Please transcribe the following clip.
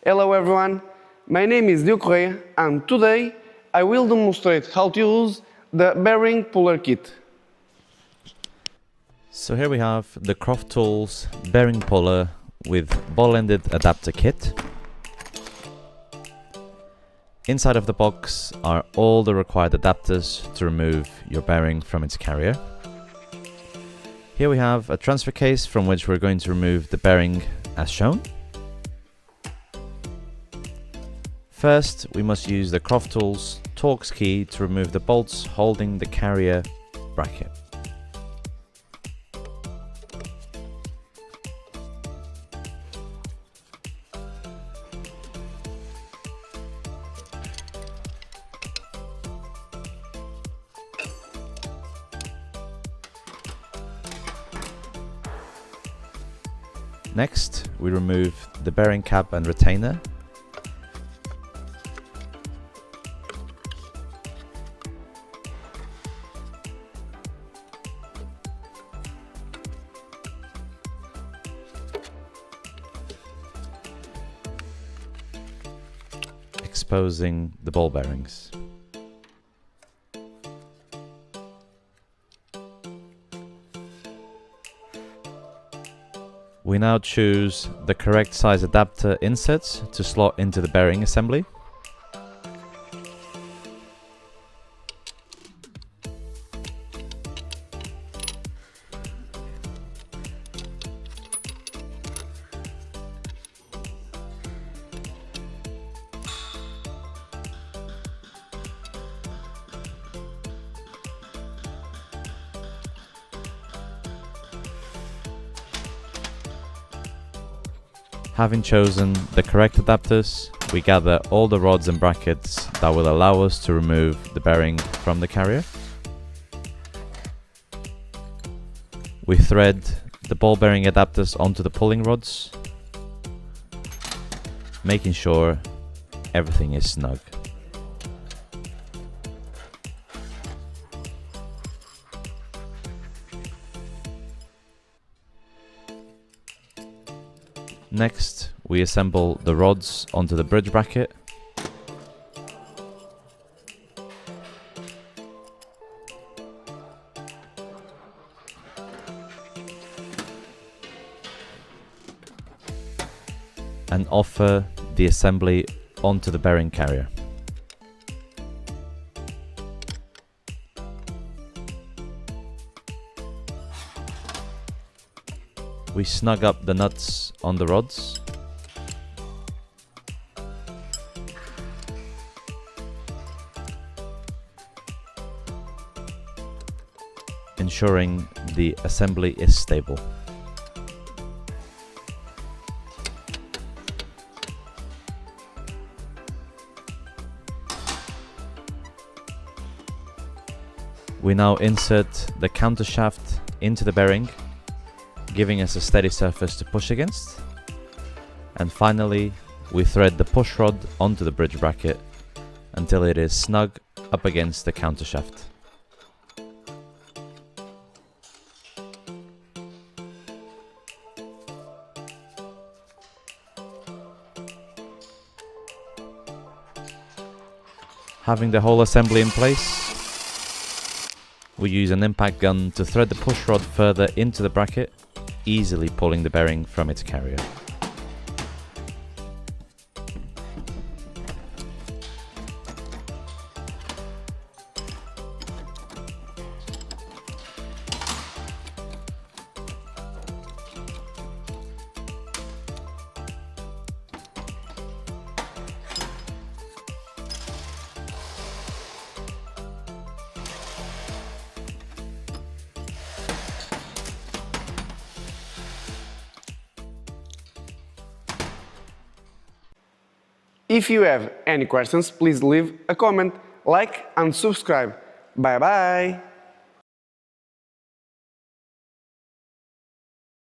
Hello everyone, my name is Diogo Correia and today I will demonstrate how to use the bearing puller kit. So here we have the KROFtools bearing puller with ball-ended adapter kit. Inside of the box are all the required adapters to remove your bearing from its carrier. Here we have a transfer case from which we're going to remove the bearing as shown. First, we must use the KROFtools Torx key to remove the bolts holding the carrier bracket. Next, we remove the bearing cap and retainer. Exposing the ball bearings. We now choose the correct size adapter inserts to slot into the bearing assembly. Having chosen the correct adapters, we gather all the rods and brackets that will allow us to remove the bearing from the carrier. We thread the ball bearing adapters onto the pulling rods, making sure everything is snug. Next, we assemble the rods onto the bridge bracket. And offer the assembly onto the bearing carrier. We snug up the nuts on the rods. Ensuring the assembly is stable. We now insert the countershaft into the bearing, giving us a steady surface to push against. And finally, we thread the push rod onto the bridge bracket until it is snug up against the countershaft. Having the whole assembly in place, we use an impact gun to thread the push rod further into the bracket, easily pulling the bearing from its carrier. If you have any questions, please leave a comment, like and subscribe. Bye bye!